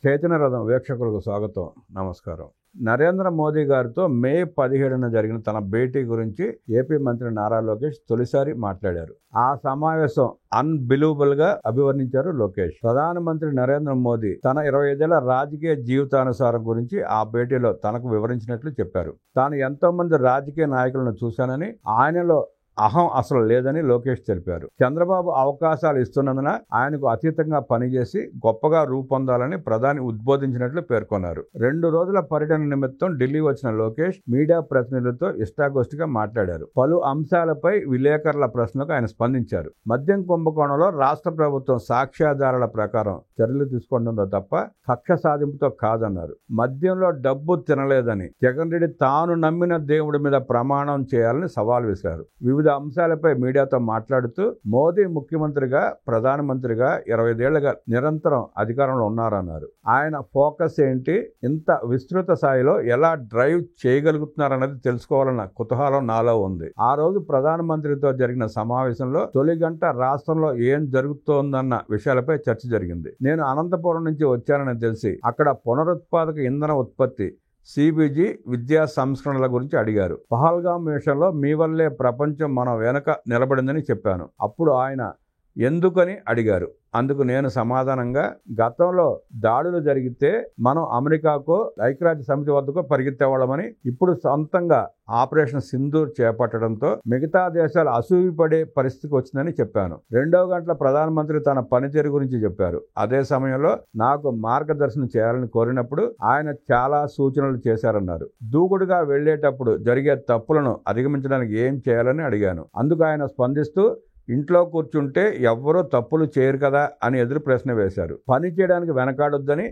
చైతన్య రథం వీక్షకులకు స్వాగతం, నమస్కారం. నరేంద్ర మోదీ గారితో మే 17న జరిగిన తన భేటీ గురించి ఏపీ మంత్రి నారా లోకేష్ తొలిసారి మాట్లాడారు. ఆ సమావేశం అన్బిలీవబుల్ గా అభివర్ణించారు లోకేష్. ప్రధానమంత్రి నరేంద్ర మోదీ తన 25 ఏళ్ల రాజకీయ జీవితానుసారం గురించి ఆ భేటీలో తనకు వివరించినట్లు చెప్పారు. తాను ఎంతో మంది రాజకీయ నాయకులను చూశానని, ఆయనలో అహం అసలు లేదని లోకేష్ తెలిపారు. చంద్రబాబు అవకాశాలు ఇస్తున్నందున ఆయనకు అతీతంగా పనిచేసి గొప్పగా రూపొందాలని ప్రధాని ఉద్బోధించినట్లు పేర్కొన్నారు. 2 రోజుల పర్యటన నిమిత్తం ఢిల్లీ వచ్చిన లోకేష్ మీడియా ప్రతినిధులతో ఇష్టాగోష్ఠిగా మాట్లాడారు. పలు అంశాలపై విలేకరుల ప్రశ్నలకు ఆయన స్పందించారు. మద్యం కుంభకోణంలో రాష్ట్ర ప్రభుత్వం సాక్ష్యాధారాల ప్రకారం చర్యలు తీసుకుంటుందో తప్ప కక్ష సాధింపుతో కాదన్నారు. మద్యంలో డబ్బు తినలేదని జగన్ రెడ్డి తాను నమ్మిన దేవుడి మీద ప్రమాణం చేయాలని సవాల్ విసిరారు. వివిధ అంశాలపై మీడియాతో మాట్లాడుతూ మోదీ ముఖ్యమంత్రిగా, ప్రధానమంత్రిగా 25 ఏళ్లుగా నిరంతరం అధికారంలో ఉన్నారన్నారు. ఆయన ఫోకస్ ఏంటి, ఇంత విస్తృత స్థాయిలో ఎలా డ్రైవ్ చేయగలుగుతున్నారన్నది తెలుసుకోవాలన్న కుతూహలం నాలో ఉంది. ఆ రోజు ప్రధానమంత్రితో జరిగిన సమావేశంలో తొలి గంట రాష్ట్రంలో ఏం జరుగుతోందన్న విషయాలపై చర్చ జరిగింది. నేను అనంతపురం నుంచి వచ్చానని తెలిసి అక్కడ పునరుత్పాదక ఇంధన ఉత్పత్తి CBG విద్యా సంస్కరణల గురించి అడిగారు. పహల్గామ్ విషయంలో మీ వల్లే ప్రపంచం మన వెనక నిలబడిందని చెప్పాను. అప్పుడు ఆయన ఎందుకని అడిగారు. అందుకు నేను సమాధానంగా, గతంలో దాడులు జరిగితే మనం అమెరికాకో ఐక్యరాజ్య సమితి వద్దకో పరిగెత్తేవాళ్ళమని, ఇప్పుడు సొంతంగా ఆపరేషన్ సింధూర్ చేపట్టడంతో మిగతా దేశాలు అసూయపడే పరిస్థితికి వచ్చిందని చెప్పాను. 2వ గంటల ప్రధానమంత్రి తన పనితీరు గురించి చెప్పారు. అదే సమయంలో నాకు మార్గదర్శనం చేయాలని కోరినప్పుడు ఆయన చాలా సూచనలు చేశారన్నారు. దూకుడుగా వెళ్లేటప్పుడు జరిగే తప్పులను అధిగమించడానికి ఏం చేయాలని అడిగాను. అందుకు ఆయన స్పందిస్తూ, ఇంట్లో కూర్చుంటే ఎవ్వరూ తప్పులు చేయరు కదా అని ఎదురు ప్రశ్న వేశారు. పని చేయడానికి వెనకాడొద్దని,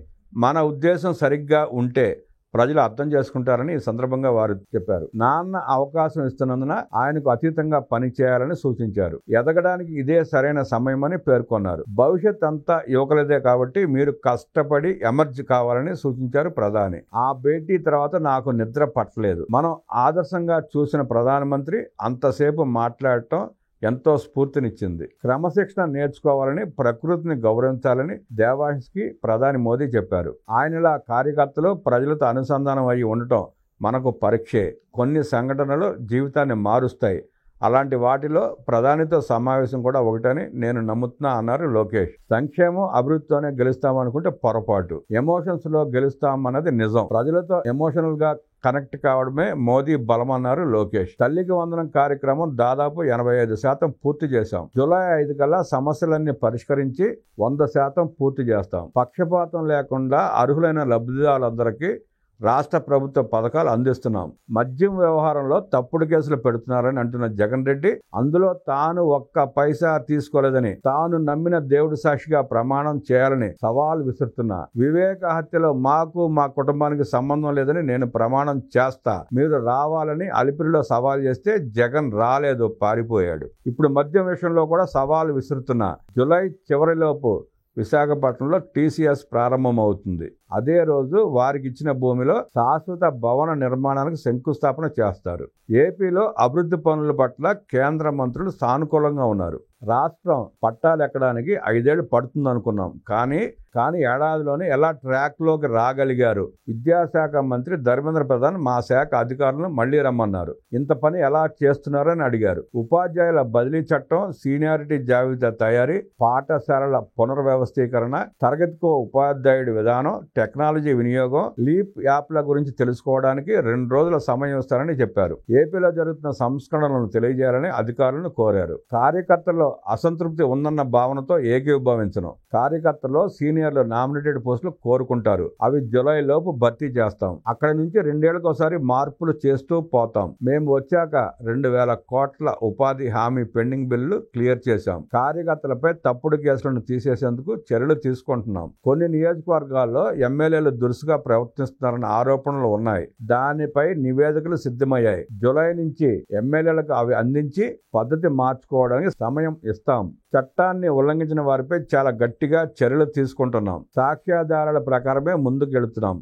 మన ఉద్దేశం సరిగ్గా ఉంటే ప్రజలు అర్థం చేసుకుంటారని ఈ సందర్భంగా వారు చెప్పారు. నాన్న అవకాశం ఇస్తున్నందున ఆయనకు అతీతంగా పని చేయాలని సూచించారు. ఎదగడానికి ఇదే సరైన సమయమని పేర్కొన్నారు. భవిష్యత్ అంతా యువకులదే కాబట్టి మీరు కష్టపడి ఎమర్జ్ కావాలని సూచించారు ప్రధాని. ఆ భేటీ తర్వాత నాకు నిద్ర పట్టలేదు. మనం ఆదర్శంగా చూసిన ప్రధానమంత్రి అంతసేపు మాట్లాడటం ఎంతో స్ఫూర్తినిచ్చింది. క్రమశిక్షణ నేర్చుకోవాలని, ప్రకృతిని గౌరవించాలని దేవాంష్కి ప్రధాని మోదీ చెప్పారు. ఆయనలా కార్యకర్తలు ప్రజలతో అనుసంధానం అయ్యి ఉండటం మనకు పరీక్షే. కొన్ని సంఘటనలు జీవితాన్ని మారుస్తాయి. అలాంటి వాటిలో ప్రధానితో సమావేశం కూడా ఒకటని నేను నమ్ముతున్నా అన్నారు లోకేష్. సంక్షేమం, అభివృద్ధితోనే గెలుస్తామనుకుంటే పొరపాటు. ఎమోషన్స్లో గెలుస్తామన్నది నిజం. ప్రజలతో ఎమోషనల్గా కనెక్ట్ కావడమే మోదీ బలమన్నారు లోకేష్. తల్లికి వందనం కార్యక్రమం దాదాపు 85% పూర్తి చేశాం. జూలై 5 కల్లా సమస్యలన్నీ పరిష్కరించి 100% పూర్తి చేస్తాం. పక్షపాతం లేకుండా అర్హులైన లబ్ధిదారులందరికీ రాష్ట్ర ప్రభుత్వ పథకాలు అందిస్తున్నాం. మద్యం వ్యవహారంలో తప్పుడు కేసులు పెడుతున్నారని అంటున్న జగన్ రెడ్డి, అందులో తాను ఒక్క పైసా తీసుకోలేదని తాను నమ్మిన దేవుడి సాక్షిగా ప్రమాణం చేయాలని సవాల్ విసురుతున్నా. వివేక హత్యలో మాకు, మా కుటుంబానికి సంబంధం లేదని నేను ప్రమాణం చేస్తా, మీరు రావాలని అలిపిరిలో సవాల్ చేస్తే జగన్ రాలేదు, పారిపోయాడు. ఇప్పుడు మద్యం విషయంలో కూడా సవాల్ విసురుతున్నా. జూలై చివరిలోపు విశాఖపట్నంలో TCS ప్రారంభమవుతుంది. అదే రోజు వారికి ఇచ్చిన భూమిలో శాశ్వత భవన నిర్మాణానికి శంకుస్థాపన చేస్తారు. ఏపీలో అభివృద్ధి పనుల పట్ల కేంద్ర మంత్రులు సానుకూలంగా ఉన్నారు. రాష్ట్రం పట్టాలెక్కడానికి 5 ఏళ్లు పడుతుందనుకున్నాం, కానీ ఏడాదిలోనే ఎలా ట్రాక్లోకి రాగలిగారు. విద్యాశాఖ మంత్రి ధర్మేంద్ర ప్రధాన్ మా శాఖ అధికారులను మళ్లీ రమ్మన్నారు. ఇంత పని ఎలా చేస్తున్నారని అడిగారు. ఉపాధ్యాయుల బదిలీ చట్టం, సీనియారిటీ జాబితా తయారీ, పాఠశాలల పునర్వ్యవస్థీకరణ, తరగతికో ఉపాధ్యాయుడి విధానం, టెక్నాలజీ వినియోగం, లీప్ యాప్ల గురించి తెలుసుకోవడానికి 2 రోజుల సమయం ఇస్తారని చెప్పారు. ఏపీలో జరుగుతున్న సంస్కరణలను తెలియజేయాలని అధికారులను కోరారు. కార్యకర్తల్లో అసంతృప్తి ఉందన్న భావనతో ఏకీభవించను. కార్యకర్తల్లో సీనియర్లు నామినేటెడ్ పోస్టులు కోరుకుంటారు. అవి జూలై లోపు భర్తీ చేస్తాం. అక్కడి నుంచి 2 ఏళ్లకోసారి మార్పులు చేస్తూ పోతాం. మేము వచ్చాక 2,000 కోట్ల ఉపాధి హామీ పెండింగ్ బిల్లు క్లియర్ చేశాం. కార్యకర్తలపై తప్పుడు కేసులను తీసేసేందుకు చర్యలు తీసుకుంటున్నాం. కొన్ని నియోజకవర్గాల్లో ఎమ్మెల్యేలు దురుసుగా ప్రవర్తిస్తున్నారన్న ఆరోపణలు ఉన్నాయి. దానిపై నివేదికలు సిద్ధమయ్యాయి. జూలై నుంచి ఎమ్మెల్యేలకు అవి అందించి పద్ధతి మార్చుకోవడానికి సమయం ఇస్తాం. చట్టాన్ని ఉల్లంఘించిన వారిపై చాలా గట్టిగా చర్యలు తీసుకుంటున్నాం. సాక్ష్యాధారాల ప్రకారమే ముందుకెళ్తున్నాం.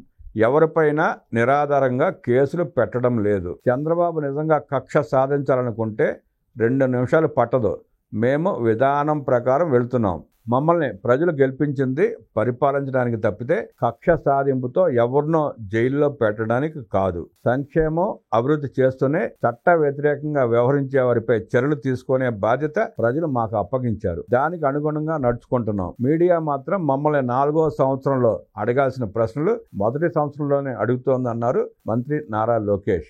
ఎవరిపైనా నిరాధారంగా కేసులు పెట్టడం లేదు. చంద్రబాబు నిజంగా కక్ష సాధించాలనుకుంటే 2 నిమిషాలు పట్టదు. మేము విధానం ప్రకారం వెళ్తున్నాం. మమ్మల్ని ప్రజలు గెలిపించింది పరిపాలించడానికి తప్పితే కక్ష సాధింపుతో ఎవరినో జైల్లో పెట్టడానికి కాదు. సంక్షేమం అభివృద్ధి చేస్తూనే చట్ట వ్యతిరేకంగా వ్యవహరించే వారిపై చర్యలు తీసుకునే బాధ్యత ప్రజలు మాకు అప్పగించారు. దానికి అనుగుణంగా నడుచుకుంటున్నాం. మీడియా మాత్రం మమ్మల్ని 4వ సంవత్సరంలో అడగాల్సిన ప్రశ్నలు మొదటి సంవత్సరంలోనే అడుగుతోందన్నారు మంత్రి నారా లోకేష్.